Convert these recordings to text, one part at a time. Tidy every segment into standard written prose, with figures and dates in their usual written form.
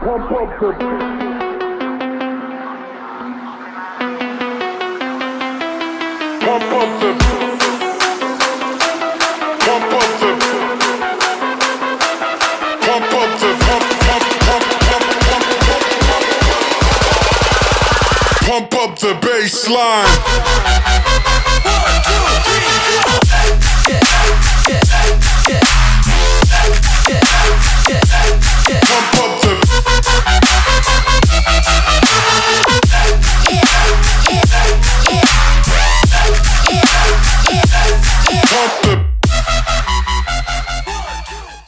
Pump up the pump up the pump up the pump up the pump up the baseline. Pump up the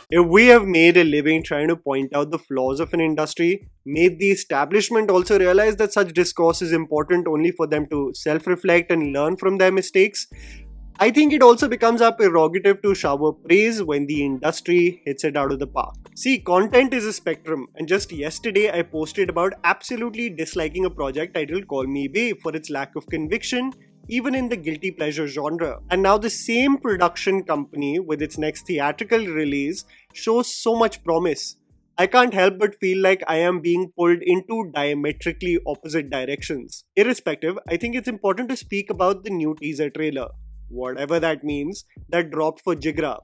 If we have made a living trying to point out the flaws of an industry, made the establishment also realize that such discourse is important only for them to self-reflect and learn from their mistakes, I think it also becomes our prerogative to shower praise when the industry hits it out of the park. See, content is a spectrum, and just yesterday I posted about absolutely disliking a project titled Call Me Babe for its lack of conviction, even in the guilty pleasure genre. And now the same production company with its next theatrical release shows so much promise. I can't help but feel like I am being pulled into diametrically opposite directions. Irrespective, I think it's important to speak about the new teaser trailer, whatever that means, that dropped for Jigra,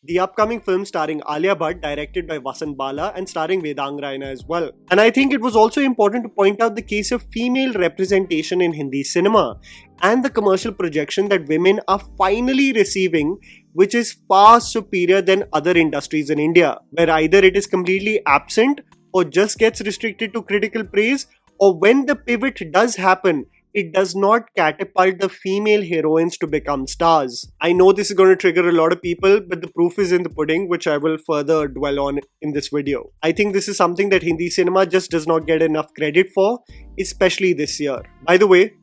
the upcoming film starring Alia Bhatt, directed by Vasan Bala and starring Vedang Raina as well. And I think it was also important to point out the case of female representation in Hindi cinema and the commercial projection that women are finally receiving, which is far superior than other industries in India, where either it is completely absent or just gets restricted to critical praise, or when the pivot does happen, it does not catapult the female heroines to become stars. I know this is going to trigger a lot of people, but the proof is in the pudding, which I will further dwell on in this video. I think this is something that Hindi cinema just does not get enough credit for, especially this year. By the way,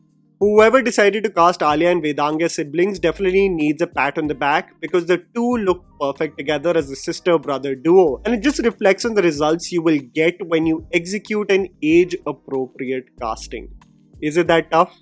whoever decided to cast Alia and Vedang as siblings definitely needs a pat on the back, because the two look perfect together as a sister-brother duo, and it just reflects on the results you will get when you execute an age-appropriate casting. Is it that tough?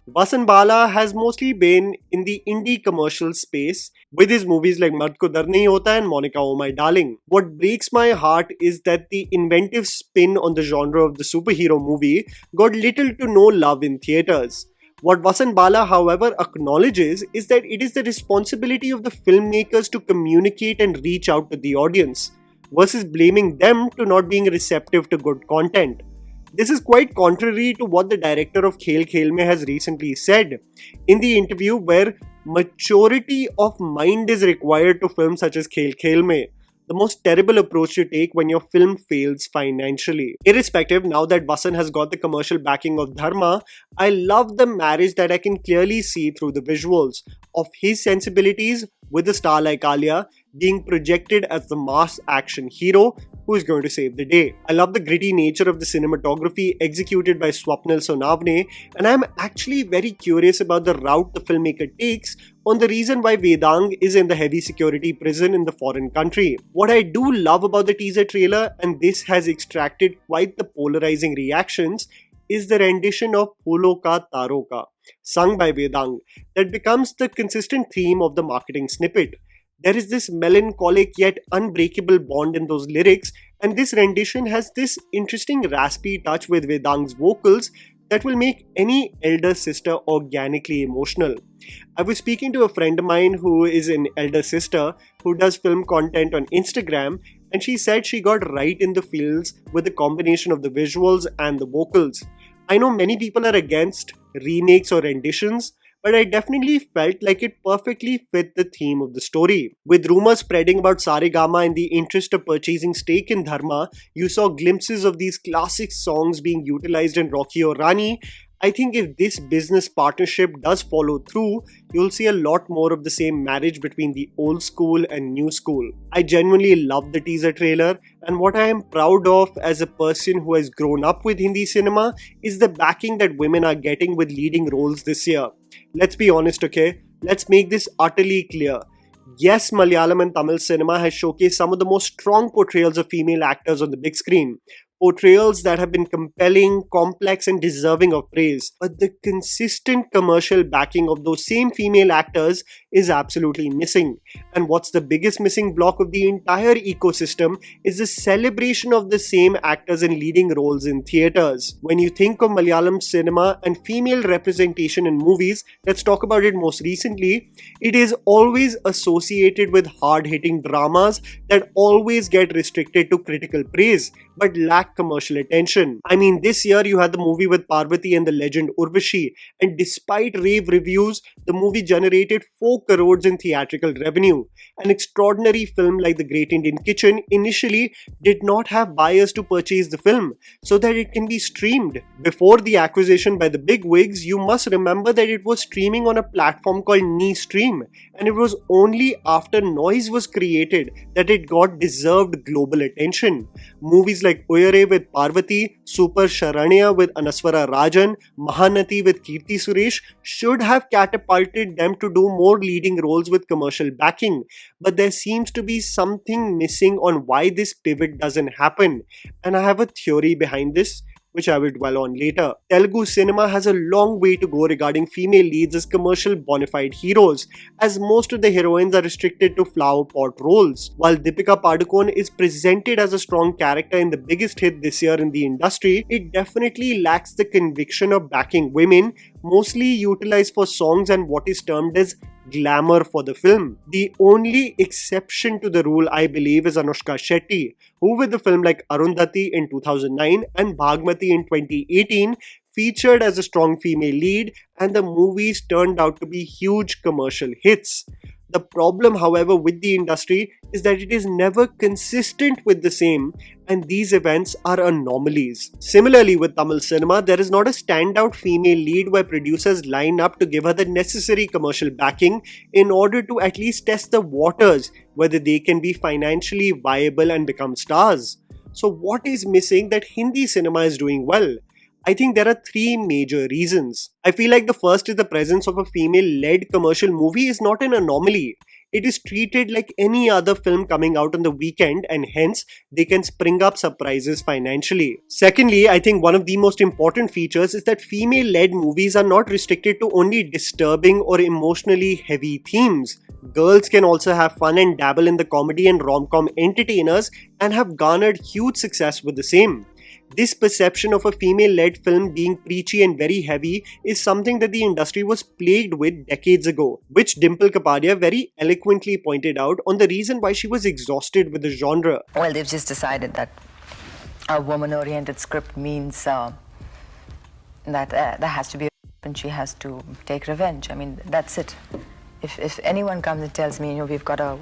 Vasan Bala has mostly been in the indie commercial space with his movies like Mard Ko Dar Nahi Hota and Monica Oh My Darling. What breaks my heart is that the inventive spin on the genre of the superhero movie got little to no love in theatres. What Vasan Bala, however, acknowledges is that it is the responsibility of the filmmakers to communicate and reach out to the audience, versus blaming them to not being receptive to good content. This is quite contrary to what the director of Khel Khel Mein has recently said in the interview, where maturity of mind is required to films such as Khel Khel Mein, the most terrible approach to take when your film fails financially. Irrespective, now that Vasan has got the commercial backing of Dharma, I love the marriage that I can clearly see through the visuals of his sensibilities with a star like Alia being projected as the mass action hero who is going to save the day. I love the gritty nature of the cinematography executed by Swapnil Sonavne, and I am actually very curious about the route the filmmaker takes on the reason why Vedang is in the heavy security prison in the foreign country. What I do love about the teaser trailer, and this has extracted quite the polarizing reactions, is the rendition of Phoolon Ka Taron Ka, sung by Vedang, that becomes the consistent theme of the marketing snippet. There is this melancholic yet unbreakable bond in those lyrics, and this rendition has this interesting raspy touch with Vedang's vocals that will make any elder sister organically emotional. I was speaking to a friend of mine who is an elder sister who does film content on Instagram, and she said she got right in the feels with the combination of the visuals and the vocals. I know many people are against remakes or renditions, but I definitely felt like it perfectly fit the theme of the story. With rumors spreading about Saregama in the interest of purchasing stake in Dharma, you saw glimpses of these classic songs being utilized in Rocky Aur Rani. I think if this business partnership does follow through, you'll see a lot more of the same marriage between the old school and new school. I genuinely love the teaser trailer, and what I am proud of as a person who has grown up with Hindi cinema is the backing that women are getting with leading roles this year. Let's be honest, okay? Let's make this utterly clear. Yes, Malayalam and Tamil cinema has showcased some of the most strong portrayals of female actors on the big screen. Portrayals that have been compelling, complex and deserving of praise. But the consistent commercial backing of those same female actors is absolutely missing. And what's the biggest missing block of the entire ecosystem is the celebration of the same actors in leading roles in theatres. When you think of Malayalam cinema and female representation in movies, let's talk about it most recently, it is always associated with hard-hitting dramas that always get restricted to critical praise but lack commercial attention. I mean, this year you had the movie with Parvati and the legend Urvashi, and despite rave reviews, the movie generated 4 crores in theatrical revenue. An extraordinary film like The Great Indian Kitchen initially did not have buyers to purchase the film so that it can be streamed. Before the acquisition by the big wigs, you must remember that it was streaming on a platform called Stream, and it was only after noise was created that it got deserved global attention. Movies like Uyare with Parvati, Super Sharanya with Anaswara Rajan, Mahanati with Kirti Suresh should have catapulted them to do more leading roles with commercial backing. But there seems to be something missing on why this pivot doesn't happen. And I have a theory behind this, which I will dwell on later. Telugu cinema has a long way to go regarding female leads as commercial bona fide heroes, as most of the heroines are restricted to flower pot roles. While Deepika Padukone is presented as a strong character in the biggest hit this year in the industry, it definitely lacks the conviction of backing women, mostly utilized for songs and what is termed as glamour for the film. The only exception to the rule, I believe, is Anushka Shetty, who with a film like Arundhati in 2009 and Bhagmati in 2018 featured as a strong female lead, and the movies turned out to be huge commercial hits. The problem, however, with the industry is that it is never consistent with the same, and these events are anomalies. Similarly, with Tamil cinema, there is not a standout female lead where producers line up to give her the necessary commercial backing in order to at least test the waters whether they can be financially viable and become stars. So what is missing that Hindi cinema is doing well? I think there are 3 major reasons. I feel like the first is the presence of a female-led commercial movie is not an anomaly. It is treated like any other film coming out on the weekend, and hence they can spring up surprises financially. Secondly, I think one of the most important features is that female-led movies are not restricted to only disturbing or emotionally heavy themes. Girls can also have fun and dabble in the comedy and rom-com entertainers and have garnered huge success with the same. This perception of a female-led film being preachy and very heavy is something that the industry was plagued with decades ago, which Dimple Kapadia very eloquently pointed out on the reason why she was exhausted with the genre. Well, they've just decided that a woman-oriented script means that there has to be a and she has to take revenge. I mean, that's it. If anyone comes and tells me, we've got a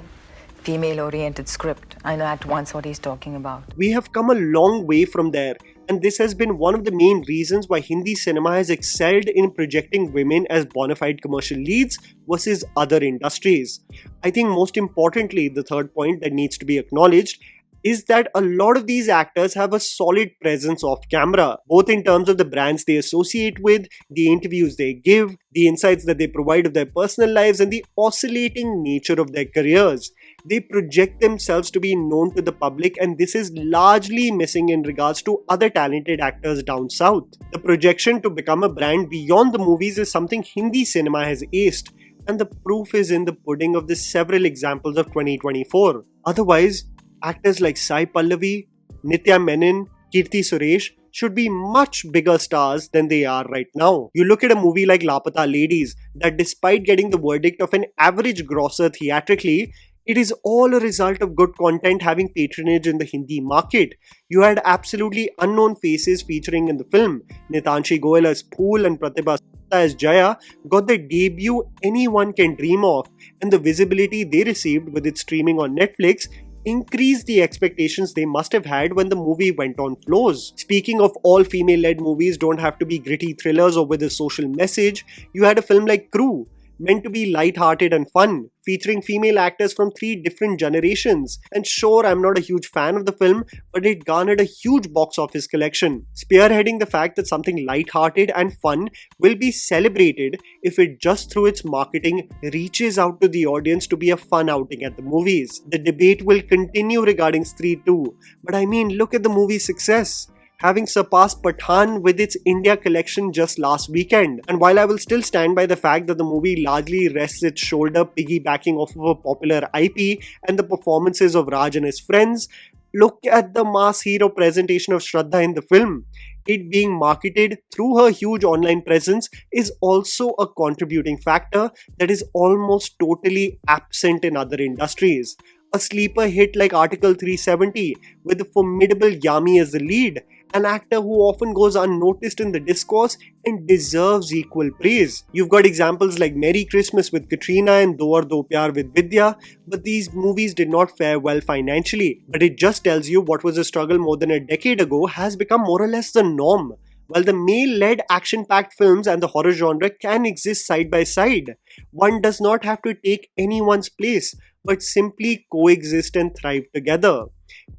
female-oriented script, I know at once what he's talking about. We have come a long way from there, and this has been one of the main reasons why Hindi cinema has excelled in projecting women as bona fide commercial leads versus other industries. I think most importantly, the third point that needs to be acknowledged is that a lot of these actors have a solid presence off camera, both in terms of the brands they associate with, the interviews they give, the insights that they provide of their personal lives, and the oscillating nature of their careers. They project themselves to be known to the public, and this is largely missing in regards to other talented actors down south. The projection to become a brand beyond the movies is something Hindi cinema has aced, and the proof is in the pudding of the several examples of 2024. Otherwise, actors like Sai Pallavi, Nitya Menon, Kirti Suresh should be much bigger stars than they are right now. You look at a movie like Lapata Ladies that despite getting the verdict of an average grosser theatrically, it is all a result of good content having patronage in the Hindi market. You had absolutely unknown faces featuring in the film. Nitanshi Goyal as Phool and Pratibha as Jaya got the debut anyone can dream of, and the visibility they received with its streaming on Netflix increased the expectations they must have had when the movie went on floors. Speaking of all female-led movies don't have to be gritty thrillers or with a social message, you had a film like Crew, meant to be light-hearted and fun, featuring female actors from 3 different generations. And sure, I'm not a huge fan of the film, but it garnered a huge box office collection, spearheading the fact that something light-hearted and fun will be celebrated if it just through its marketing reaches out to the audience to be a fun outing at the movies. The debate will continue regarding Stree 2, but I mean, look at the movie's success. having surpassed Pathaan with its India collection just last weekend. And while I will still stand by the fact that the movie largely rests its shoulder piggybacking off of a popular IP and the performances of Raj and his friends, look at the mass hero presentation of Shraddha in the film. It being marketed through her huge online presence is also a contributing factor that is almost totally absent in other industries. A sleeper hit like Article 370 with the formidable Yami as the lead, an actor who often goes unnoticed in the discourse and deserves equal praise. You've got examples like Merry Christmas with Katrina and Do Aur Do Pyar with Vidya, but these movies did not fare well financially. But it just tells you what was a struggle more than a decade ago has become more or less the norm. While the male-led action-packed films and the horror genre can exist side by side, one does not have to take anyone's place, but simply coexist and thrive together.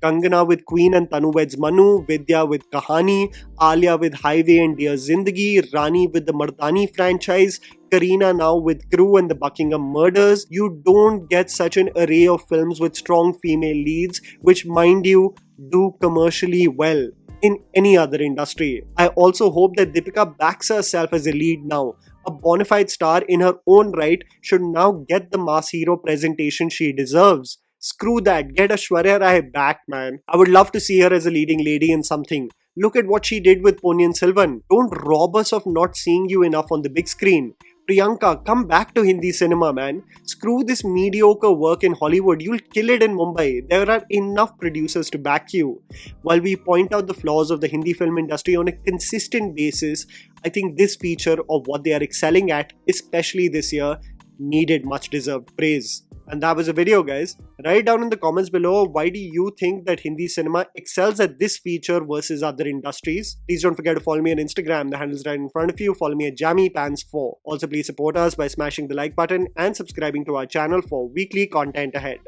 Kangana with Queen and Tanu Weds Manu, Vidya with Kahani, Alia with Highway and Dear Zindagi, Rani with the Mardani franchise, Kareena now with Crew and the Buckingham Murders. You don't get such an array of films with strong female leads, which, mind you, do commercially well in any other industry. I also hope that Deepika backs herself as a lead now. A bona fide star in her own right should now get the mass hero presentation she deserves. Screw that, get Aishwarya Rai back, man. I would love to see her as a leading lady in something. Look at what she did with Ponniyin Selvan. Don't rob us of not seeing you enough on the big screen. Priyanka, come back to Hindi cinema, man. Screw this mediocre work in Hollywood. You'll kill it in Mumbai. There are enough producers to back you. While we point out the flaws of the Hindi film industry on a consistent basis, I think this feature of what they are excelling at, especially this year, needed much deserved praise. And that was a video, guys. Write down in the comments below, why do you think that Hindi cinema excels at this feature versus other industries? Please don't forget to follow me on Instagram. The handle's right in front of you. Follow me at JammyPants4. Also, please support us by smashing the like button and subscribing to our channel for weekly content ahead.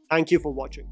Thank you for watching.